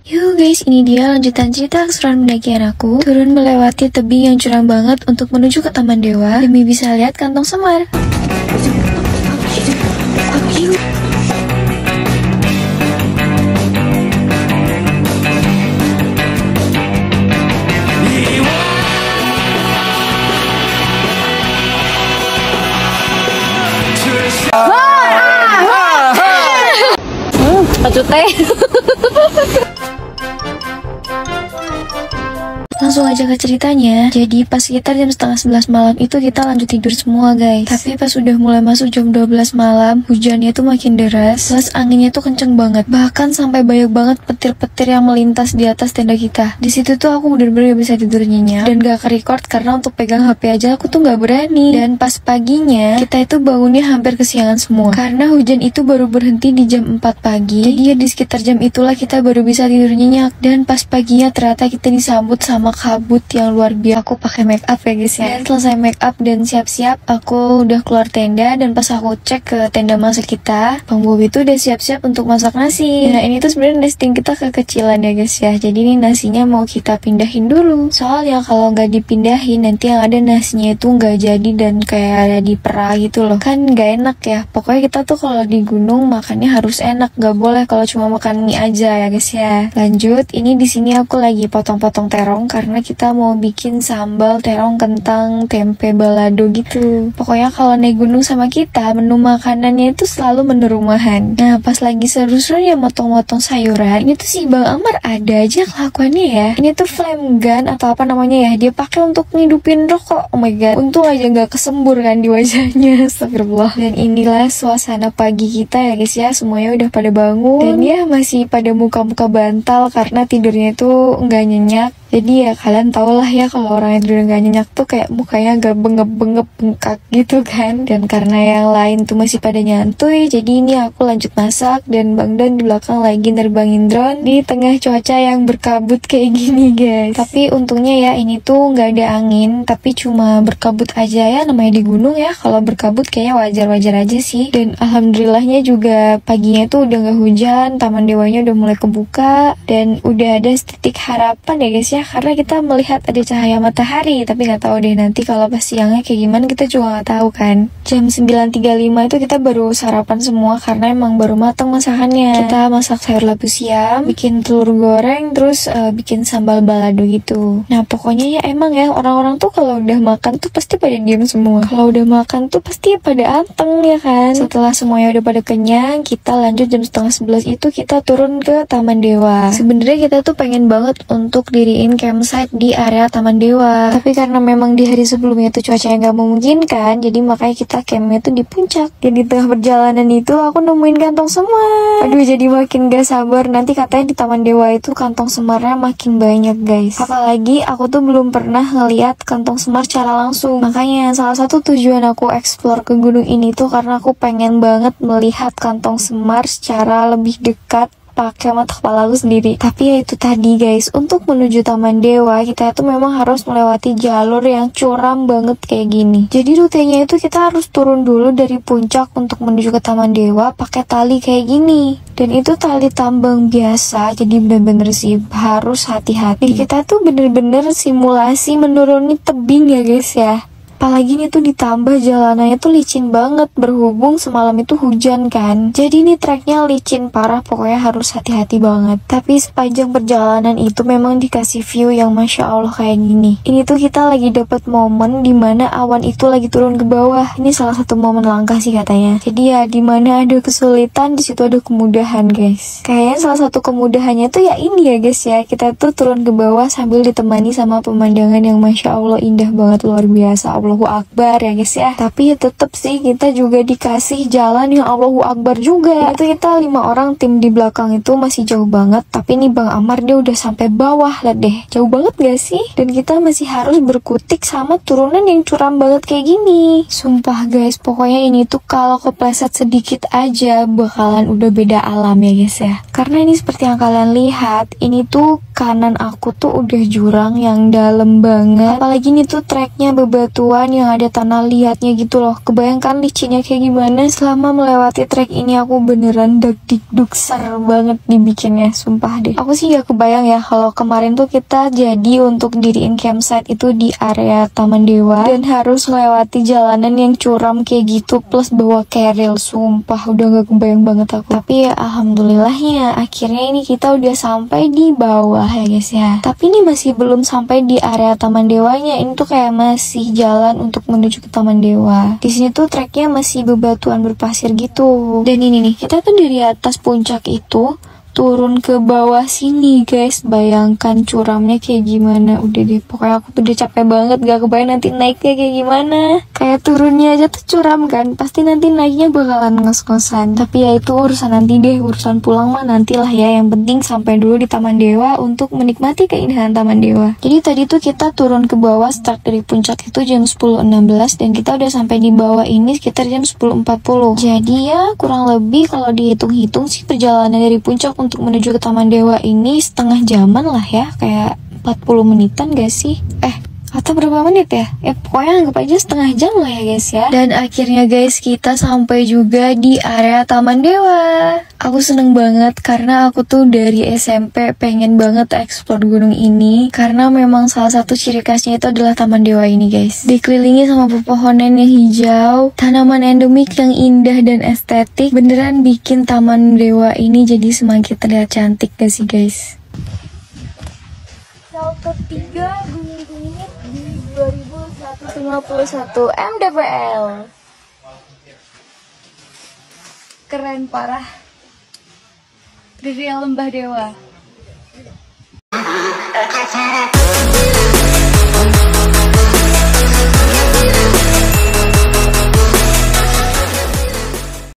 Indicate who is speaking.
Speaker 1: Yuk guys, ini dia lanjutan cerita keseruan pendakian aku. Turun melewati tebing yang curam banget untuk menuju ke Taman Dewa demi bisa lihat kantong semar.
Speaker 2: Pacu teh.
Speaker 1: Langsung aja ke ceritanya. Jadi pas sekitar jam setengah 11 malam itu kita lanjut tidur semua guys. Tapi pas udah mulai masuk jam 12 malam, hujannya tuh makin deras, plus anginnya tuh kenceng banget. Bahkan sampai banyak banget petir-petir yang melintas di atas tenda kita. Di situ tuh aku bener-bener bisa tidur nyenyak dan gak ke-record karena untuk pegang HP aja aku tuh gak berani. Dan pas paginya kita itu bangunnya hampir kesiangan semua karena hujan itu baru berhenti di jam 4 pagi. Jadi ya di sekitar jam itulah kita baru bisa tidur nyenyak. Dan pas paginya ternyata kita disambut sama kabut yang luar biasa. Aku pakai make up ya guys ya. Dan selesai make up dan siap-siap, aku udah keluar tenda. Dan pas aku cek ke tenda masak kita, Bang Bobi tuh udah siap-siap untuk masak nasi. Nah ini tuh sebenarnya nesting kita kekecilan ya guys ya. Jadi ini nasinya mau kita pindahin dulu. Soalnya kalau nggak dipindahin nanti yang ada nasinya itu nggak jadi dan kayak ada di pera gitu loh. Kan nggak enak ya. Pokoknya kita tuh kalau di gunung makannya harus enak. Nggak boleh kalau cuma makan mie aja ya guys ya. Lanjut, ini di sini aku lagi potong-potong terong karena kita mau bikin sambal terong kentang tempe balado gitu. Pokoknya kalau naik gunung sama kita, menu makanannya itu selalu menu rumahan. Nah pas lagi seru-serunya motong-motong sayuran, ini tuh si Bang Amar ada aja kelakuannya ya. Ini tuh flame gun atau apa namanya ya, dia pakai untuk ngidupin rokok. Oh my god, untung aja nggak kesembur kan di wajahnya. Astagfirullah. Dan inilah suasana pagi kita ya guys ya, semuanya udah pada bangun dan ya masih pada muka-muka bantal karena tidurnya itu nggak nyenyak. Jadi ya kalian tau lah ya kalau orang yang tidur gak nyenyak tuh kayak mukanya agak bengep-bengep bengkak gitu kan. Dan karena yang lain tuh masih pada nyantuy, jadi ini aku lanjut masak dan Bang Don di belakang lagi nerbangin drone di tengah cuaca yang berkabut kayak gini guys. Tapi untungnya ya ini tuh gak ada angin, tapi cuma berkabut aja ya, namanya di gunung ya. Kalau berkabut kayaknya wajar-wajar aja sih. Dan alhamdulillahnya juga paginya tuh udah gak hujan, Taman Dewanya udah mulai kebuka dan udah ada setitik harapan ya guys ya. Karena kita melihat ada cahaya matahari, tapi nggak tahu deh nanti kalau pas siangnya kayak gimana, kita juga nggak tahu kan. Jam 9.35 itu kita baru sarapan semua karena emang baru matang masakannya. Kita masak sayur labu siam, bikin telur goreng, terus bikin sambal balado gitu. Nah pokoknya ya emang ya orang-orang tuh kalau udah makan tuh pasti pada diem semua. Kalau udah makan tuh pasti pada anteng ya kan. Setelah semuanya udah pada kenyang, kita lanjut jam setengah 11 itu kita turun ke Taman Dewa. Sebenarnya kita tuh pengen banget untuk diriin campsite di area Taman Dewa, tapi karena memang di hari sebelumnya itu cuacanya nggak memungkinkan, jadi makanya kita campnya tuh di puncak. Dan di tengah perjalanan itu aku nemuin kantong semar. Aduh jadi makin gak sabar, nanti katanya di Taman Dewa itu kantong semarnya makin banyak guys. Apalagi aku tuh belum pernah ngeliat kantong semar secara langsung, makanya salah satu tujuan aku explore ke gunung ini tuh karena aku pengen banget melihat kantong semar secara lebih dekat pakai mata kepala aku sendiri. Tapi ya itu tadi guys, untuk menuju Taman Dewa kita tuh memang harus melewati jalur yang curam banget kayak gini. Jadi rutenya itu kita harus turun dulu dari puncak untuk menuju ke Taman Dewa pakai tali kayak gini. Dan itu tali tambang biasa, jadi bener-bener sih harus hati-hati. Kita tuh bener-bener simulasi menuruni tebing ya guys ya. Apalagi ini tuh ditambah jalanannya tuh licin banget, berhubung semalam itu hujan kan. Jadi ini treknya licin parah, pokoknya harus hati-hati banget. Tapi sepanjang perjalanan itu memang dikasih view yang masya Allah kayak gini. Ini tuh kita lagi dapat momen dimana awan itu lagi turun ke bawah. Ini salah satu momen langka sih katanya. Jadi ya dimana ada kesulitan di situ ada kemudahan guys. Kayaknya salah satu kemudahannya tuh ya ini ya guys ya. Kita tuh turun ke bawah sambil ditemani sama pemandangan yang masya Allah indah banget, luar biasa. Allahu Akbar ya guys ya. Tapi ya tetep sih kita juga dikasih jalan yang Allahu Akbar juga. Itu kita 5 orang tim di belakang itu masih jauh banget. Tapi nih Bang Amar dia udah sampai bawah lah deh. Jauh banget gak sih? Dan kita masih harus berkutik sama turunan yang curam banget kayak gini. Sumpah guys, pokoknya ini tuh kalau kepleset sedikit aja bakalan udah beda alam ya guys ya. Karena ini seperti yang kalian lihat, ini tuh kanan aku tuh udah jurang yang dalam banget. Apalagi ini tuh treknya bebatuan yang ada tanah liatnya gitu loh. Kebayangkan licinnya kayak gimana. Selama melewati trek ini aku beneran deg-deg seru banget dibikinnya, sumpah deh. Aku sih gak kebayang ya kalau kemarin tuh kita jadi untuk diriin campsite itu di area Taman Dewa dan harus melewati jalanan yang curam kayak gitu plus bawa keril. Sumpah udah gak kebayang banget aku. Tapi ya alhamdulillahnya akhirnya ini kita udah sampai di bawah ya guys ya. Tapi ini masih belum sampai di area Taman Dewanya. Ini tuh kayak masih jalan untuk menuju ke Taman Dewa. Di sini tuh treknya masih bebatuan berpasir gitu. Dan ini nih, kita tuh dari atas puncak itu turun ke bawah sini guys. Bayangkan curamnya kayak gimana. Udah deh, pokoknya aku tuh udah capek banget. Gak kebayang nanti naiknya kayak gimana. Kayak turunnya aja tuh curam kan. Pasti nanti naiknya bakalan ngos-ngosan. Tapi ya itu urusan nanti deh. Urusan pulang mah nantilah ya. Yang penting sampai dulu di Taman Dewa untuk menikmati keindahan Taman Dewa. Jadi tadi tuh kita turun ke bawah, start dari puncak itu jam 10.16 dan kita udah sampai di bawah ini sekitar jam 10.40. Jadi ya kurang lebih kalau dihitung-hitung sih perjalanan dari puncak untuk menuju ke Taman Dewa ini setengah jaman lah ya, kayak 40 menitan gak sih? Atau berapa menit ya? Pokoknya anggap aja setengah jam lah ya guys ya. Dan akhirnya guys kita sampai juga di area Taman Dewa. Aku seneng banget karena aku tuh dari SMP pengen banget explore gunung ini. Karena memang salah satu ciri khasnya itu adalah Taman Dewa ini guys. Dikelilingi sama pepohonan yang hijau, tanaman endemik yang indah dan estetik. Beneran bikin Taman Dewa ini jadi semakin terlihat cantik gak sih guys? Ketiga Gunung di 2151 mdpl. Keren parah. Dari Lembah Dewa.